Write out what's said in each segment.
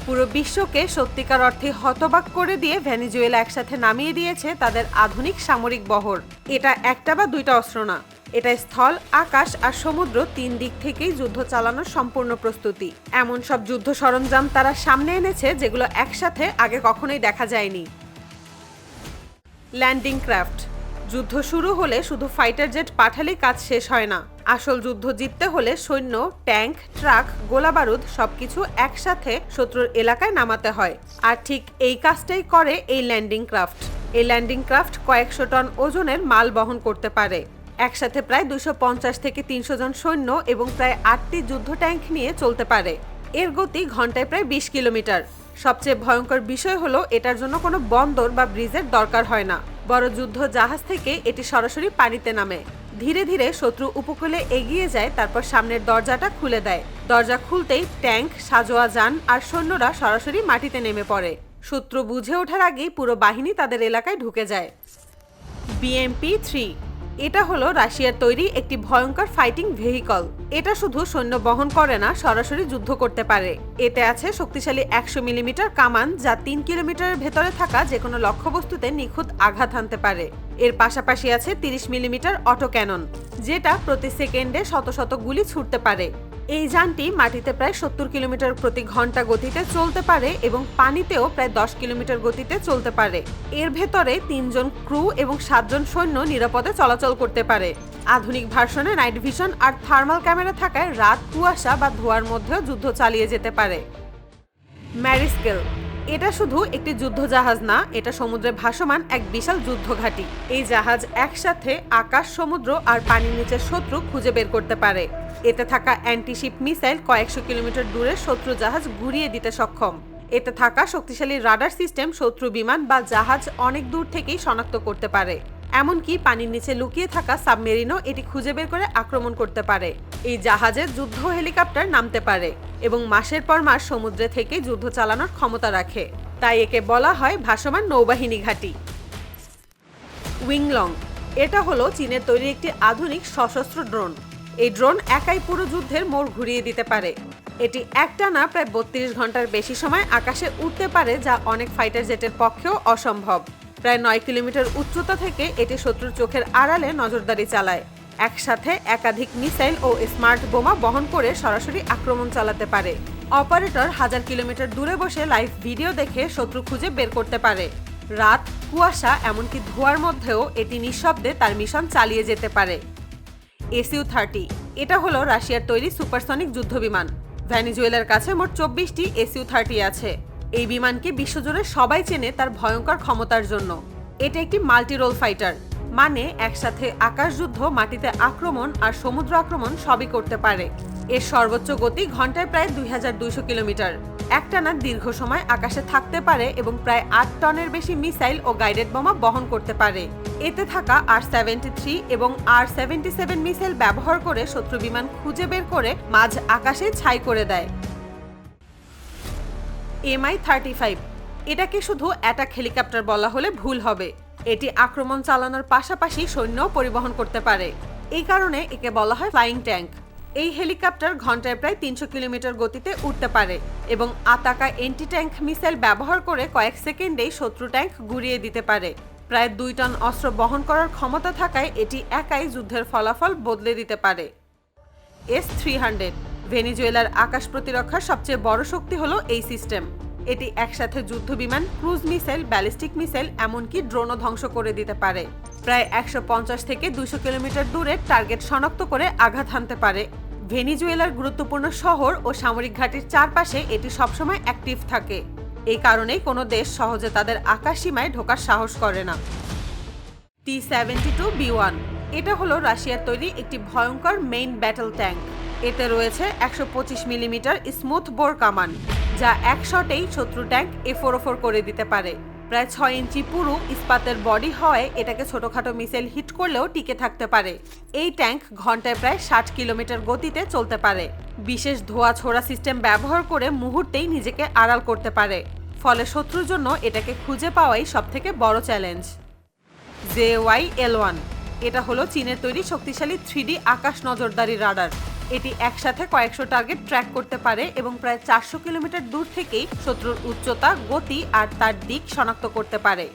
পুরো বিশ্বকে সত্যিকার অর্থে হতবাক করে দিয়ে ভেনেজুয়েলা একসাথে নামিয়ে দিয়েছে তাদের আধুনিক সামরিক বহর। এটা একটা বা দুইটা অস্ত্র না, এটা স্থল, আকাশ আর সমুদ্র তিন দিক থেকেই যুদ্ধ চালানোর সম্পূর্ণ প্রস্তুতি। এমন সব যুদ্ধ সরঞ্জাম তারা সামনে এনেছে যেগুলো একসাথে আগে কখনোই দেখা যায়নি। Landing craft. যুদ্ধ শুরু হলে শুধু ফাইটার জেট পাঠালেই কাজ শেষ হয় না। আসল যুদ্ধ জিততে হলে সৈন্য, ট্যাঙ্ক, ট্রাক, গোলাবারুদ সবকিছু একসাথে শত্রুর এলাকায় নামাতে হয়। আর ঠিক এই কাজটাই করে এই ল্যান্ডিং ক্রাফট। এই ল্যান্ডিং ক্রাফট কয়েকশো টন ওজনের মাল বহন করতে পারে। একসাথে প্রায় 250 থেকে 300 জন সৈন্য এবং প্রায় 8টি যুদ্ধ ট্যাঙ্ক নিয়ে চলতে পারে। এর গতি ঘন্টায় প্রায় 20 কিলোমিটার। সবচেয়ে ভয়ঙ্কর বিষয় হলো এটার জন্য কোনো বন্দর বা ব্রিজের দরকার হয় না। বড় যুদ্ধ জাহাজ থেকে এটি সরাসরি পানিতে নামে। ধীরে ধীরে শত্রু উপকূলে এগিয়ে যায়, তারপর সামনের দরজাটা খুলে দেয়। দরজা খুলতেই ট্যাঙ্ক, সাজোয়া যান আর সৈন্যরা সরাসরি মাটিতে নেমে পড়ে। শত্রু বুঝে ওঠার আগেই পুরো বাহিনী তাদের এলাকায় ঢুকে যায়। BMP-3 এটা হলো রাশিয়ার তৈরি একটি ভয়ঙ্কর ফাইটিং ভেহিকল। এটা শুধু সৈন্য বহন করে না, সরাসরি যুদ্ধ করতে পারে। এতে আছে শক্তিশালী 100 মিলিমিটার কামান, যা 3 কিলোমিটারের ভেতরে থাকা যে কোনো লক্ষ্যবস্তুতে নিখুঁত আঘাত হানতে পারে। এর পাশাপাশি আছে 30 মিলিমিটার অটো ক্যানন, যেটা প্রতি সেকেন্ডে শত শত গুলি ছুটতে পারে। এই যানটি মাটিতে প্রায় 70 কিলোমিটার প্রতি ঘন্টা গতিতে চলতে পারে এবং পানিতেও প্রায় 10 কিলোমিটার গতিতে চলতে পারে। এর ভেতরে 3 জন ক্রু এবং 7 জন সৈন্য নিরাপদে চলাচল করতে পারে। আধুনিক ভার্সনে নাইট ভিশন আর থার্মাল ক্যামেরা থাকায় রাত, কুয়াশা বা ধোঁয়ার মধ্যেও যুদ্ধ চালিয়ে যেতে পারে। ম্যারিস্কেল এটা শুধু একটি যুদ্ধ জাহাজ না, এটা সমুদ্রে ভাসমান এক বিশাল যুদ্ধ ঘাঁটি। এই জাহাজ একসাথে আকাশ, সমুদ্র আর পানির নিচের শত্রু খুঁজে বের করতে পারে। এতে থাকা অ্যান্টিশিপ মিসাইল কয়েকশো কিলোমিটার দূরের শত্রু জাহাজ ঘুরিয়ে দিতে সক্ষম। এতে থাকা শক্তিশালী রাডার সিস্টেম শত্রু বিমান বা জাহাজ অনেক দূর থেকেই শনাক্ত করতে পারে। এমনকি পানির নিচে লুকিয়ে থাকা সাবমেরিনও এটি খুঁজে বের করে আক্রমণ করতে পারে। এই জাহাজে যুদ্ধ হেলিকপ্টার নামতে পারে এবং মাসের পর মাস সমুদ্রে থেকে যুদ্ধ চালানোর ক্ষমতা রাখে। তাই একে বলা হয় ভাসমান নৌবাহিনী ঘাঁটি। উইংলং এটা হলো চীনের তৈরি একটি আধুনিক সশস্ত্র ড্রোন। এই ড্রোন একাই পুরো যুদ্ধের মোড় ঘুরিয়ে দিতে পারে। এটি একটানা প্রায় 32 ঘন্টার বেশি সময় আকাশে উড়তে পারে, যা অনেক ফাইটার জেটের পক্ষেও অসম্ভব। প্রায় 9 কিলোমিটার উচ্চতা থেকে এটি শত্রুর চোখের আড়ালে নজরদারি চালায়। একসাথে একাধিক মিসাইল ও স্মার্ট বোমা বহন করে সরাসরি আক্রমণ চালাতে পারে। অপারেটর 1000 কিলোমিটার দূরে বসে লাইভ ভিডিও দেখে শত্রু খুঁজে বের করতে পারে। রাত, কুয়াশা এমনকি ধোঁয়ার মধ্যেও এটি নিঃশব্দে তার মিশন চালিয়ে যেতে পারে। SU-30 এটা হলো রাশিয়ার তৈরি সুপারসনিক যুদ্ধবিমান। ভেনেজুয়েলার কাছে মোট 24টি SU-30 আছে। এই বিমানকে বিশ্বজুড়ে সবাই চেনে তার ভয়ঙ্কর ক্ষমতার জন্য। এটা একটি মাল্টিরোল ফাইটার, মানে একসাথে আকাশযুদ্ধ, মাটিতে আক্রমণ আর সমুদ্র আক্রমণ সবই করতে পারে। এর সর্বোচ্চ গতি ঘন্টায় প্রায় 2200 কিলোমিটার। একটানা দীর্ঘ সময় আকাশে থাকতে পারে এবং প্রায় 8 টনের বেশি মিসাইল ও গাইডেড বোমা বহন করতে পারে। এতে থাকা R-73 এবং R-77 মিসাইল ব্যবহার করে শত্রু বিমান খুঁজে বের করে মাঝ আকাশে ছাই করে দেয়। Mi-35 এটাকে শুধু অ্যাটাক হেলিকপ্টার বলা হলে ভুল হবে। এটি আক্রমণ চালানোর পাশাপাশি সৈন্য পরিবহন করতে পারে। এই কারণে একে বলা হয় ফ্লাইং ট্যাঙ্ক। এই হেলিকপ্টার ঘন্টায় প্রায় 300 কিলোমিটার গতিতে উঠতে পারে এবং আতাকা এন্টি ট্যাঙ্ক মিসাইল ব্যবহার করে কয়েক সেকেন্ডেই শত্রু ট্যাঙ্ক ঘুরিয়ে দিতে পারে। প্রায় 2 টন অস্ত্র বহন করার ক্ষমতা থাকায় এটি একাই যুদ্ধের ফলাফল বদলে দিতে পারে। S-300 ভেনেজুয়েলার আকাশ প্রতিরক্ষার সবচেয়ে বড় শক্তি হলো এই সিস্টেম। এটি একসাথে যুদ্ধ বিমান, ক্রুজ মিসাইল, ব্যালিস্টিক মিসাইল এমনকি ড্রোনও ধ্বংস করে দিতে পারে। প্রায় 150 থেকে 200 কিলোমিটার দূরে টার্গেট শনাক্ত করে আঘাত হানতে পারে। ভেনেজুয়েলার গুরুত্বপূর্ণ শহর ও সামরিক ঘাঁটির চারপাশে এটি সবসময় অ্যাক্টিভ থাকে। এই কারণেই কোনো দেশ সহজে তাদের আকাশ সীমায় ঢোকার সাহস করে না। T-72B1 এটা হলো রাশিয়ার তৈরি একটি ভয়ঙ্কর মেইন ব্যাটল ট্যাঙ্ক। এতে রয়েছে 125 মিলিমিটার স্মুথ বোর কামান, যা এক শটেই শত্রু ট্যাঙ্ক A-404 করে দিতে পারে। প্রায় 6 ইঞ্চি পুরু ইস্পাতের বডি হওয়ায় এটাকে ছোটখাটো মিসাইল হিট করলেও টিকে থাকতে পারে। এই ট্যাঙ্ক ঘন্টায় প্রায় 60 কিলোমিটার গতিতে চলতে পারে। বিশেষ ধোঁয়া ছোড়া সিস্টেম ব্যবহার করে মুহূর্তেই নিজেকে আড়াল করতে পারে। ফলে শত্রুর জন্য এটাকে খুঁজে পাওয়াই সবথেকে বড় চ্যালেঞ্জ। JY-L1 এটা হলো চীনের তৈরি শক্তিশালী 3D আকাশ নজরদারি রাডার। এটি একসাথে কয়েকশো টার্গেট ট্র্যাক করতে পারে এবং প্রায় 400 কিলোমিটার দূর থেকেই শত্রুর উচ্চতা, গতি আর তার দিক শনাক্ত করতে পারে।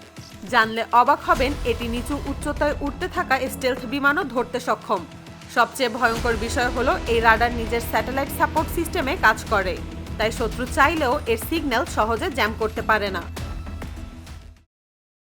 জানলে অবাক হবেন, এটি নিচু উচ্চতায় উঠতে থাকা স্টেলথ বিমানও ধরতে সক্ষম। সবচেয়ে ভয়ঙ্কর বিষয় হলো এই রাডার নিজের স্যাটেলাইট সাপোর্ট সিস্টেমে কাজ করে, তাই শত্রু চাইলেও এর সিগন্যাল সহজে জ্যাম করতে পারে না।